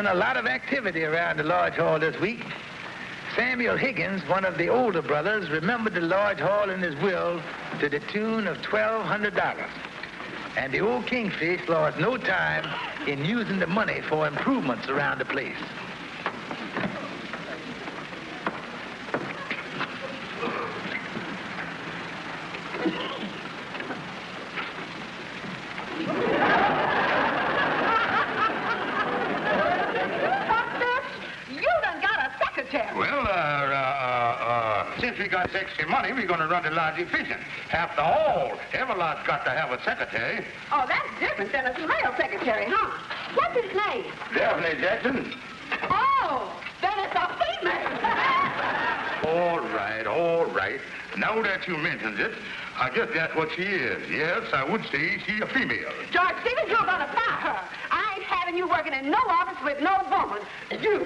been a lot of activity around the Large Hall this week. Samuel Higgins, one of the older brothers, remembered the Large Hall in his will to the tune of $1,200. And the old Kingfish lost no time in using the money for improvements around the place. Since we got extra money, we're going to run the lodge efficient. After all, every lodge got to have a secretary. Oh, that's different than a male secretary, huh? What's his name? Daphne Jackson. Oh, then it's a female. All right. Now that you mentioned it, I guess that's what she is. Yes, I would say she's a female. George Stevens, you're going to fire her. I ain't having you working in no office with no woman. You,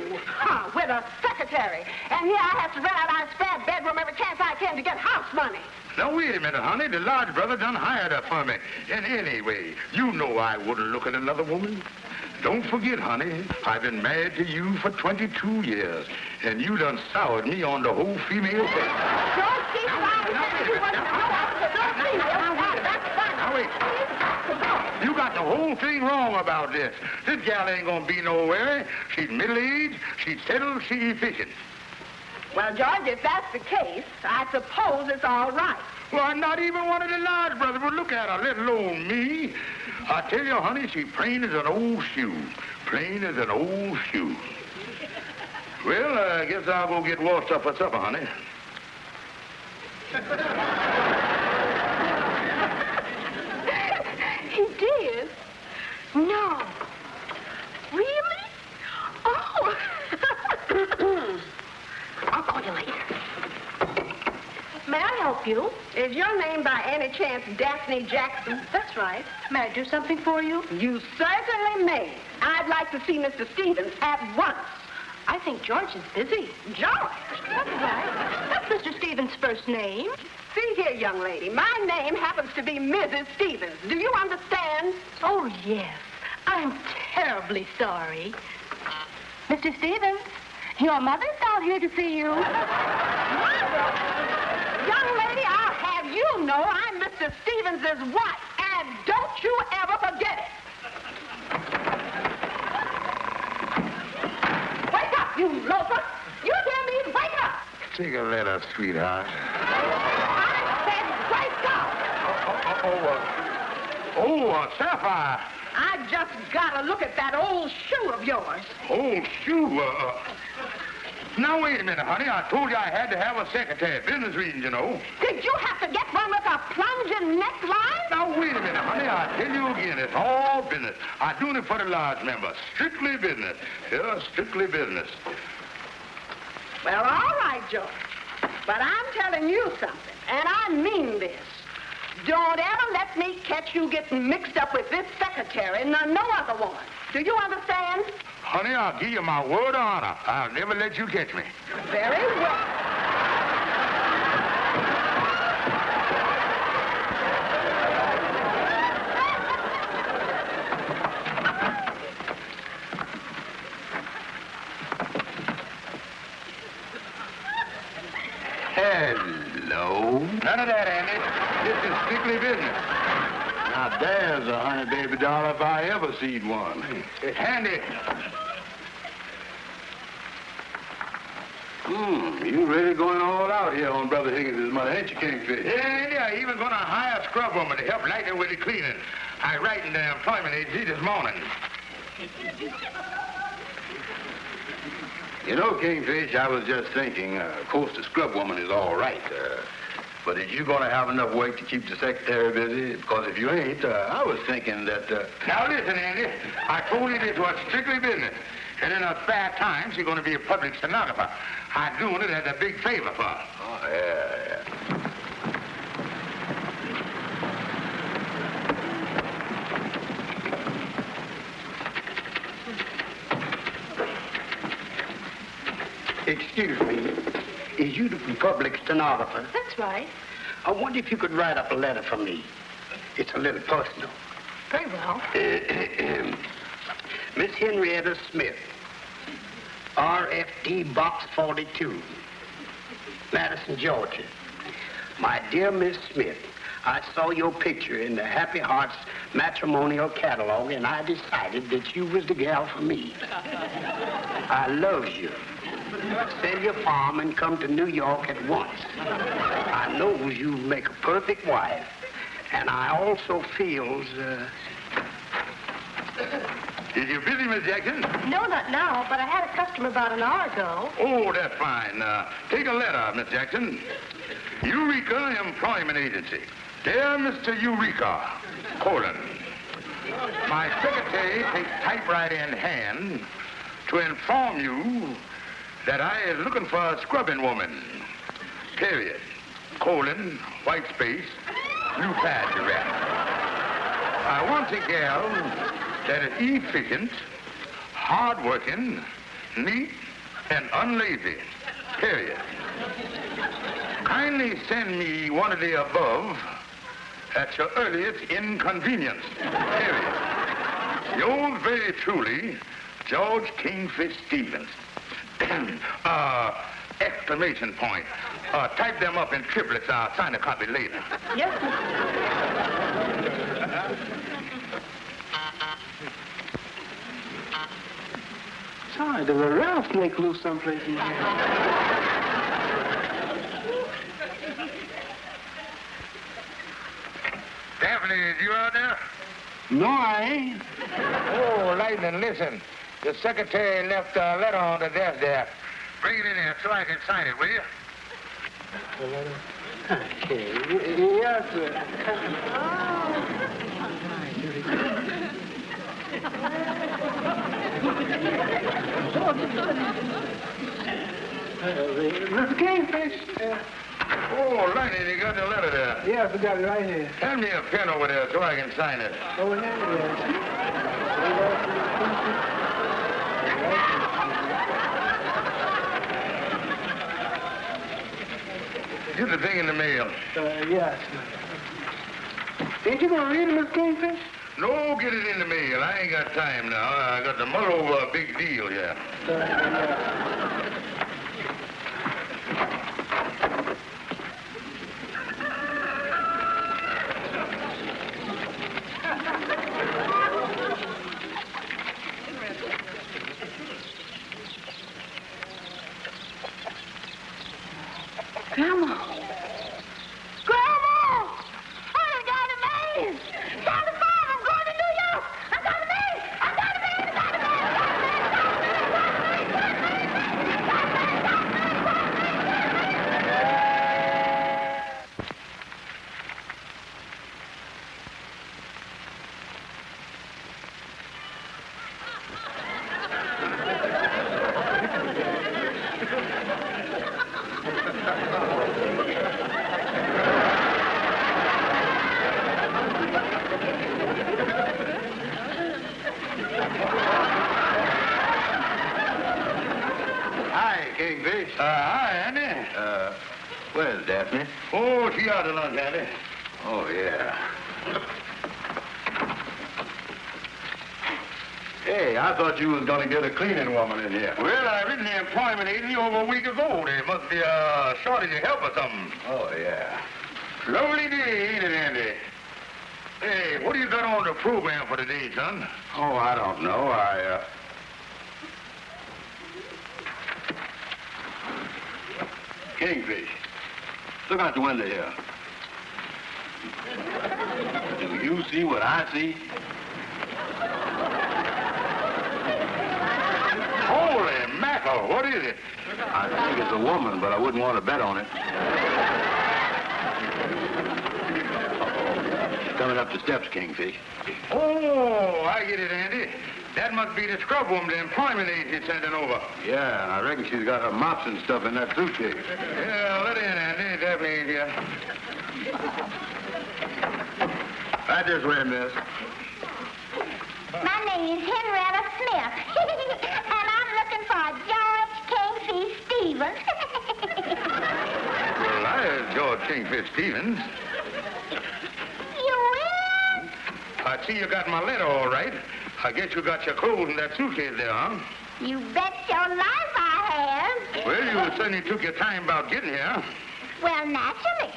with a secretary. And here I have to rent out our spare bedroom every chance I can to get house money. Now, wait a minute, honey. The Lodge brother done hired her for me. And anyway, you know I wouldn't look at another woman. Don't forget, honey, I've been married to you for 22 years, and you done soured me on the whole female thing. George Stevens, Now, wait. You got the whole thing wrong about this. This gal ain't gonna be nowhere. She's middle-aged, she's settled, she's efficient. Well, George, if that's the case, I suppose it's all right. Well, not even one of the Lodge brothers would look at her, let alone me. I tell you, honey, she's plain as an old shoe. Plain as an old shoe. Well, I guess I'll go get washed up for supper, honey. He did? No. Really? Oh. I'll call you later. May I help you? Is your name by any chance Daphne Jackson? That's right. May I do something for you? You certainly may. I'd like to see Mr. Stevens at once. I think George is busy. George? That's right. That's Mr. Stevens' first name. See here, young lady, my name happens to be Mrs. Stevens. Do you understand? Oh, yes. I'm terribly sorry. Mr. Stevens, your mother's out here to see you. Mother? Young lady, I'll have you know I'm Mr. Stevens' wife, and don't you ever forget it. Wake up, you loafer. You hear me? Wake up. Take a letter, sweetheart. I said wake up. Sapphire. I just gotta look at that old shoe of yours. Old shoe? Now, wait a minute, honey. I told you I had to have a secretary. Business reasons, you know. Did you have to get one with a plunging neckline? Now, wait a minute, honey. I tell you again, it's all business. I'm doing it for the Lodge members. Strictly business. Yeah, strictly business. Well, all right, George. But I'm telling you something, and I mean this. Don't ever let me catch you getting mixed up with this secretary and no other woman. Do you understand? Honey, I'll give you my word of honor. I'll never let you catch me. Very well. Hello. None of that, Andy. This is strictly business. Now, there's a honey baby doll if I ever seen one. Handy. You really going all out here on Brother Higgins' money, ain't you, Kingfish? Yeah, Andy, I even gonna hire a scrub woman to help Lightner with the cleaning. I write in the employment agency this morning. You know, Kingfish, I was just thinking, of course, the scrub woman is all right, but is you going to have enough work to keep the secretary busy? Because if you ain't, I was thinking that... Now, listen, Andy, I told you this was strictly business. And in a spare time, she's going to be a public stenographer. I'm doing it as a big favor for her. Oh, yeah. Excuse me, is you the public stenographer? That's right. I wonder if you could write up a letter for me. It's a little personal. Very well. Miss Henrietta Smith, RFD Box 42, Madison, Georgia. My dear Miss Smith, I saw your picture in the Happy Hearts matrimonial catalog, and I decided that you was the gal for me. I love you. Sell your farm and come to New York at once. I know you make a perfect wife, and I also feels, Is you busy, Miss Jackson? No, not now, but I had a customer about an hour ago. Oh, that's fine. Take a letter, Miss Jackson. Eureka Employment Agency. Dear Mr. Eureka, colon. My secretary takes typewriter in hand to inform you that I is looking for a scrubbing woman. Period. Colon, white space, blue pad to wrap. I want a gal that is efficient, hardworking, neat, and unlazy. Period. Kindly send me one of the above at your earliest inconvenience. Period. Yours very truly, George Kingfish Stevens. Exclamation point. Type them up in triplets. I'll sign a copy later. Yes, Sorry, there's a rattlesnake loose someplace in here. Daphne, is you out there? No, I ain't. Oh, Lightning, listen. The secretary left a letter on the desk there. Bring it in here so I can sign it, will you? Okay. Yes, sir. Mr. Kingfish. Oh, Lightning, you got the letter there. Yes, I got it right here. Hand me a pen over there so I can sign it. Over here, yes. Get the thing in the mail. Yes. Ain't you gonna read it, Mr. Kingfish? No, get it in the mail. I ain't got time now. I got to mull over a big deal here. Grandma! Grandma! I done got a man! Down the farm, I'm going to New York! I got a man! I got a man! I got a Kingfish. Hi, Andy. Where's Daphne? Oh, she out to lunch, Andy. Oh, yeah. Hey, I thought you was going to get a cleaning woman in here. Well, I written the employment agency over a week ago. There must be a shortage of help or something. Oh, yeah. Lovely day, ain't it, Andy? Hey, what do you got on the program for today, son? Oh, I don't know. Kingfish, look out the window here. Do you see what I see? Holy mackerel, what is it? I think it's a woman, but I wouldn't want to bet on it. She's coming up the steps, Kingfish. Oh, I get it, Andy. That must be the scrub woman the employment agency sending over. Yeah, and I reckon she's got her mops and stuff in that suitcase. Yeah, let her in, Andy. Definitely ain't here. Right this way, miss. My name is Henrietta Smith, and I'm looking for George Kingfish Stevens. Well, I is George Kingfish Stevens. You will? I see you got my letter all right. I guess you got your clothes in that suitcase there, huh? You bet your life Well, you certainly took your time about getting here. Well, naturally.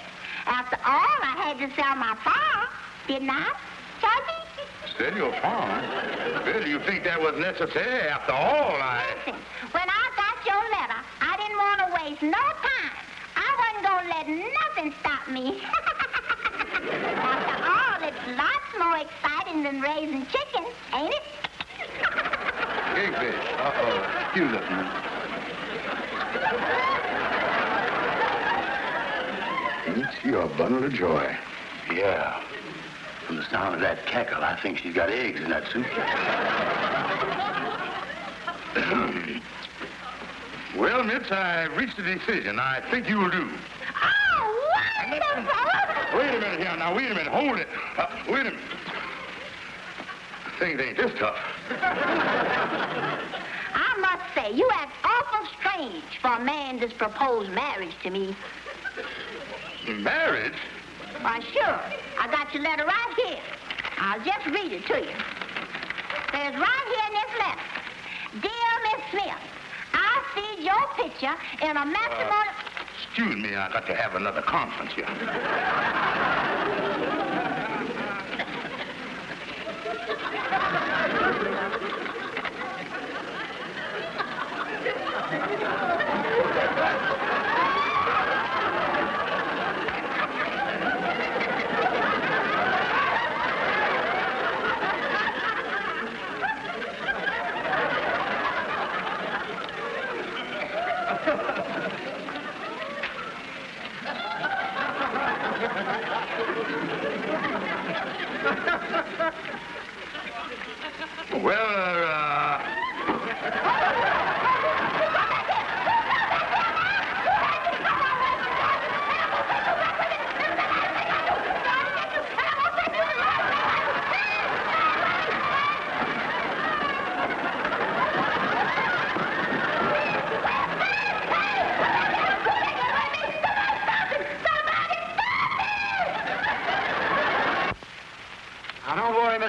After all, I had to sell my farm, didn't I, Georgie? Sell your farm? Well, do you think that was necessary? After all, Listen, when I got your letter, I didn't want to waste no time. I wasn't going to let nothing stop me. After all, it's lots more exciting than raising chickens, ain't it? Kingfish. Uh-oh. Excuse us, man. Ain't she a bundle of joy? Yeah. From the sound of that cackle, I think she's got eggs in that suitcase. Well, Mitch, I've reached a decision. I think you will do. Oh, wonderful! Wait a minute here. Now, wait a minute. Hold it. Wait a minute. Things ain't this tough. I must say, you act awful strange for a man that's proposed marriage to me. Marriage? Why, sure. I got your letter right here. I'll just read it to you. There's right here in this letter. Dear Miss Smith, I see your picture in a matrimonial... Excuse me, I got to have another conference here.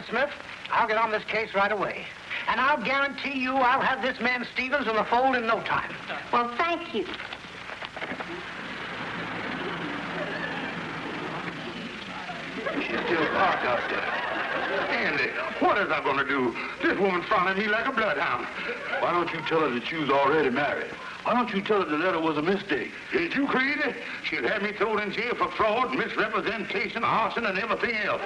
Smith, I'll get on this case right away. And I'll guarantee you I'll have this man Stevens in the fold in no time. Well, thank you. She's still parked out there. Andy, what is I going to do? This woman following me like a bloodhound. Why don't you tell her that she was already married? Why don't you tell her the letter was a mistake? Ain't you crazy? She'd have me thrown in jail for fraud, misrepresentation, arson, and everything else.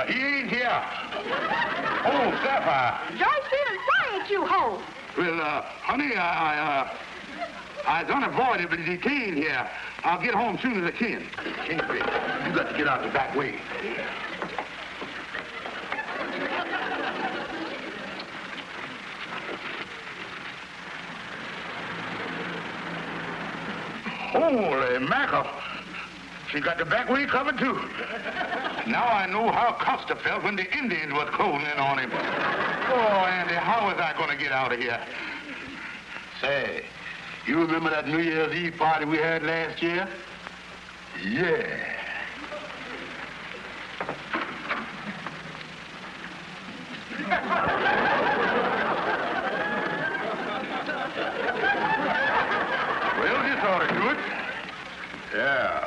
He ain't here. Oh, Sapphire. George Stevens, why ain't you home? Well, honey, I was unavoided, but he came here. I'll get home soon as I can. Kingfish, you got to get out the back way. Holy mackerel. She got the back way covered, too. Now I know how Costa felt when the Indians was closing in on him. Oh, Andy, how was I going to get out of here? Say, you remember that New Year's Eve party we had last year? Yeah. Well, this ought to do it. Yeah.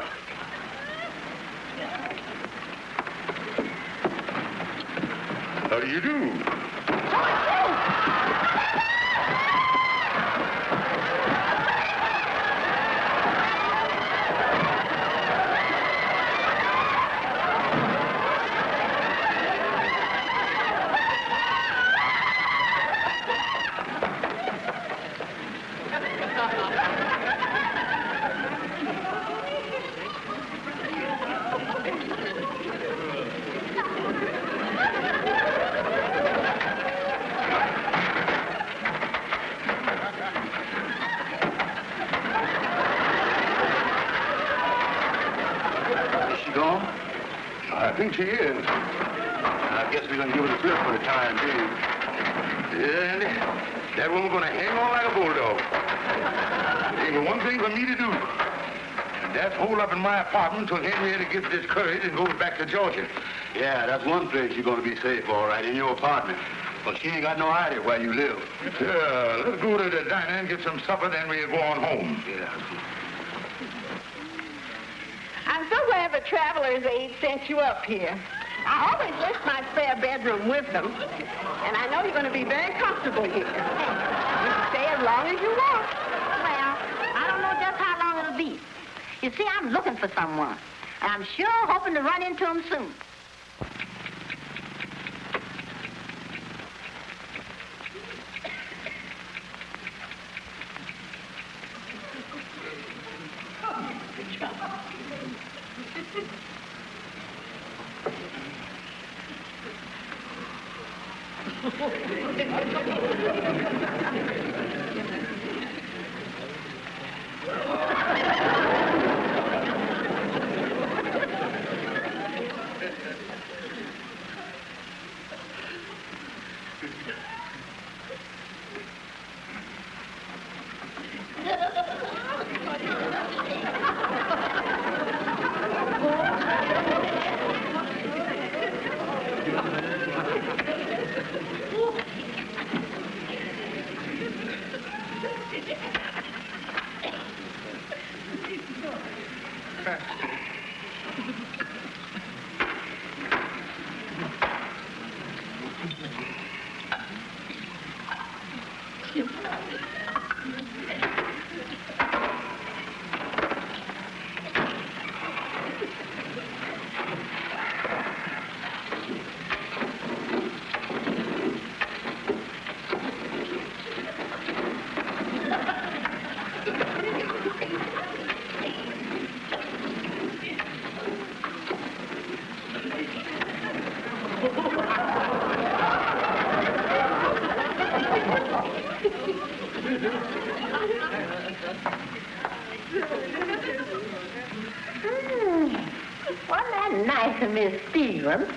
How do you do? I think she is. I guess we're going to give her the slip for the time being. Yeah, Andy, that woman's going to hang on like a bulldog. Ain't but one thing for me to do. That's hole up in my apartment till Henrietta gets discouraged and goes back to Georgia. Yeah, that's one place you're going to be safe, all right, in your apartment. Well, she ain't got no idea where you live. Yeah, let's go to the diner and get some supper, then we'll go on home. Yeah. I'm so glad the traveler's aid sent you up here. I always list my spare bedroom with them, and I know you're going to be very comfortable here. You can stay as long as you want. Well, I don't know just how long it'll be. You see, I'm looking for someone, and I'm sure hoping to run into him soon. Wasn't that nice of Miss Stevens?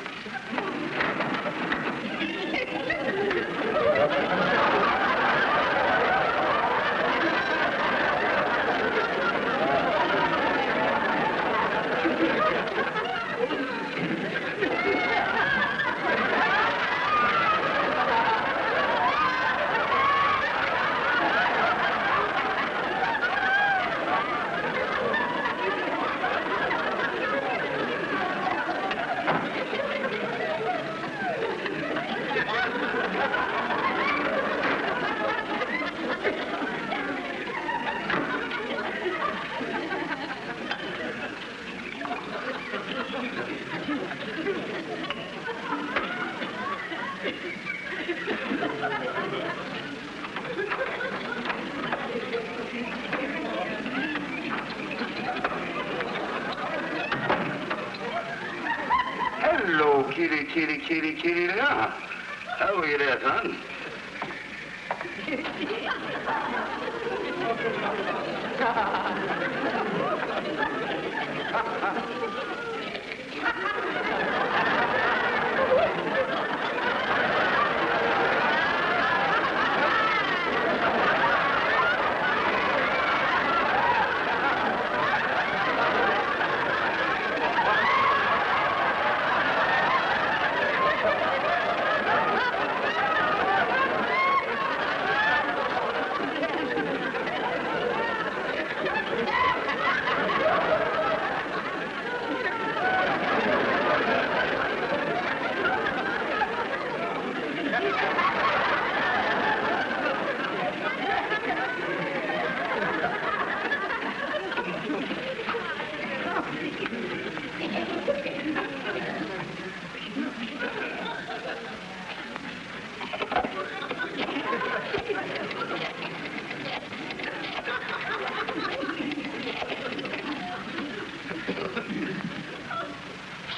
Hello, kitty, kitty, kitty, kitty. How are you there, son?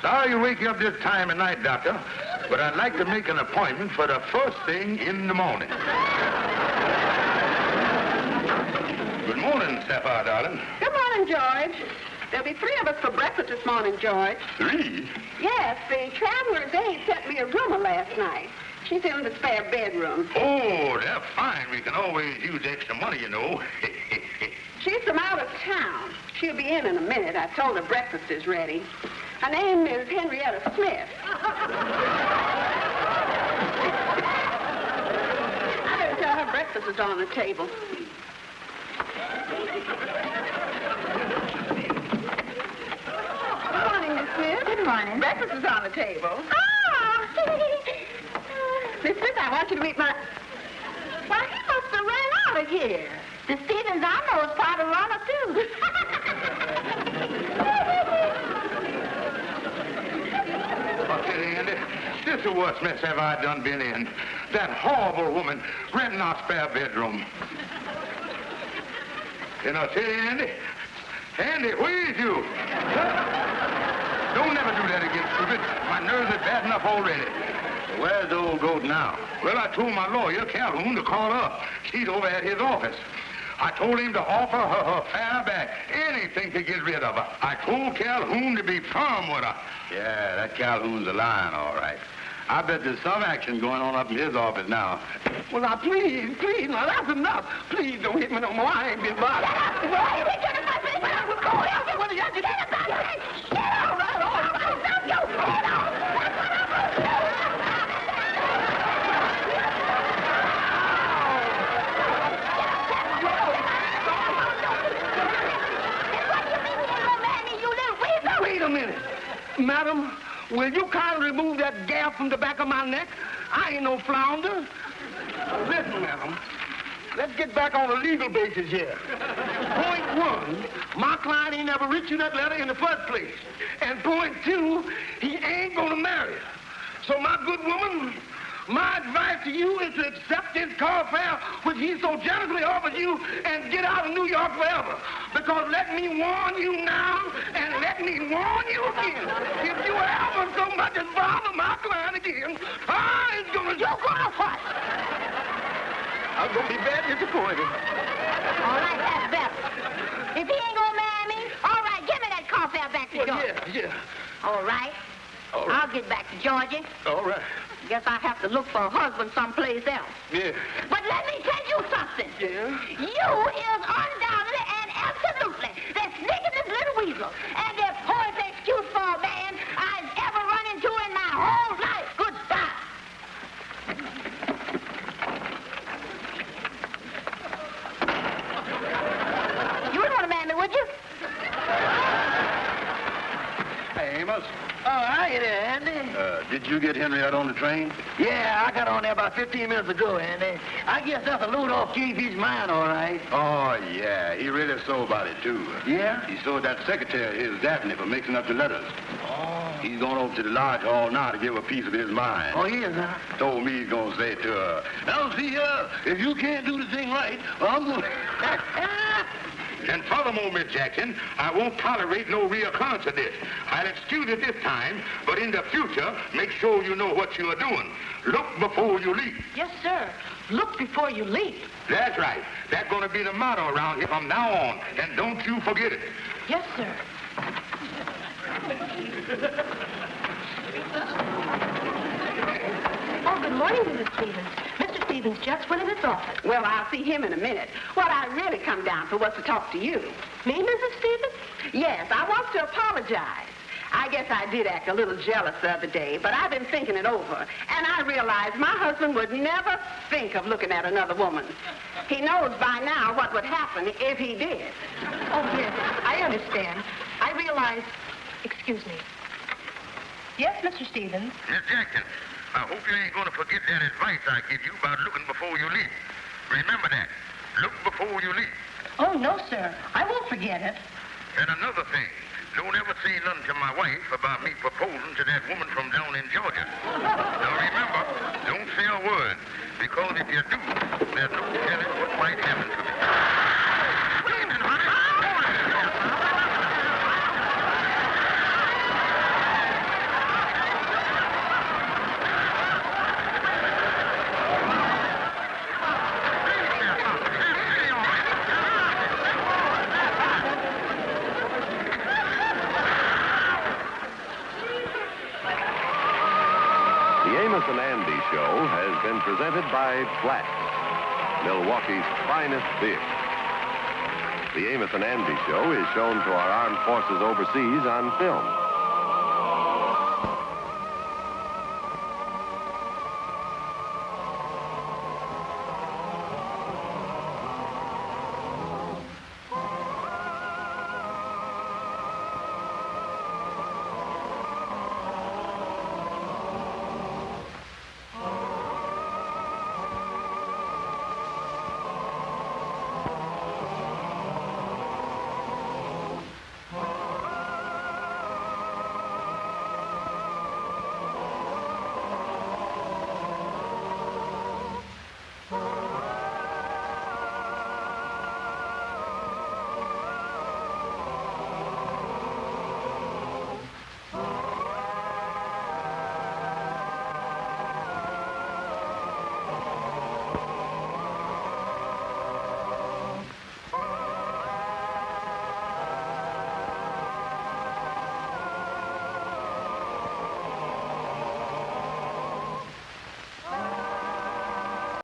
Sorry you wake you up this time of night, Doctor, but I'd like to make an appointment for the first thing in the morning. Good morning, Sapphire, darling. Good morning, George. There'll be 3 of us for breakfast this morning, George. 3? Yes, the traveler's aide sent me a roomer last night. She's in the spare bedroom. Oh, they're fine. We can always use extra money, you know. She's from out of town. She'll be in a minute. I told her breakfast is ready. Her name is Henrietta Smith. I better tell her breakfast is on the table. Good morning, Miss Smith. Good morning. Breakfast is on the table. Oh! Miss Smith, I want you to meet my... Why, he must have ran out of here. The Stevens I know is part of runner, too. Andy, this is the worst mess ever I done been in. That horrible woman renting our spare bedroom. You know, say, Andy, where is you? Don't never do that again, stupid. My nerves are bad enough already. Where's the old goat now? Well, I told my lawyer, Calhoun, to call her up. She's over at his office. I told him to offer her fare back, anything to get rid of her. I told Calhoun to be firm with her. Yeah, that Calhoun's a lion, all right. I bet there's some action going on up in his office now. Well, now, please, now, that's enough. Please don't hit me no more. I ain't been bothered. Wait a minute. Madam, will you kindly remove that gap from the back of my neck? I ain't no flounder. Listen, madam, let's get back on a legal basis here. Point one, my client ain't ever written you that letter in the first place. And point two, he ain't gonna marry her. So my good woman, my advice to you is to accept this car fare, which he so generously offered you, and get out of New York forever. Because let me warn you now, and let me warn you again. If you ever so much as bother my client again, I'm gonna... You're gonna what? I'm gonna be bad disappointed. All right, that's better. If he ain't gonna marry me, all right, give me that car fare back to Georgia. Yeah. All right. I'll get back to Georgia. All right. Guess I have to look for a husband someplace else. Yeah. But let me tell you something. Yeah? You is undoubtedly and absolutely the sneakingest little weasel and the poorest excuse for a man I've ever run into in my whole life. Goodbye. You wouldn't want to marry me, would you? Hey, Amos. Oh, hi there, Andy. Did you get Henrietta on the train? Yeah, I got on there about 15 minutes ago, Andy. I guess that's a load off Kingfish's mind, all right. Oh, yeah. He really so about it, too. Yeah? He sold that secretary, his Daphne, for mixing up the letters. Oh. He's going over to the lodge hall now to give a piece of his mind. Oh, he is, huh? Told me he's going to say to her, now, see, if you can't do the thing right, I'm going to... And furthermore, Miss Jackson, I won't tolerate no reoccurrence of this. I'll excuse it this time, but in the future, make sure you know what you are doing. Look before you leap. Yes, sir. Look before you leap. That's right. That's going to be the motto around here from now on, and don't you forget it. Yes, sir. Oh, good morning, Mrs. Stevens. Mr. Stevens just went in his office. Well, I'll see him in a minute. What I really come down for was to talk to you. Me, Mrs. Stevens? Yes, I want to apologize. I guess I did act a little jealous the other day, but I've been thinking it over, and I realized my husband would never think of looking at another woman. He knows by now what would happen if he did. Oh, yes, I understand. I realize... Excuse me. Yes, Mr. Stevens? Miss Jackson, I hope you ain't going to forget that advice I give you about looking before you leap. Remember that. Look before you leap. Oh, no, sir. I won't forget it. And another thing, don't ever say nothing to my wife about me proposing to that woman from down in Georgia. Now remember, don't say a word, because if you do, there's no telling what might happen to me. Wait a minute, honey. And Andy Show has been presented by Black, Milwaukee's finest beer. The Amos and Andy Show is shown to our armed forces overseas on film.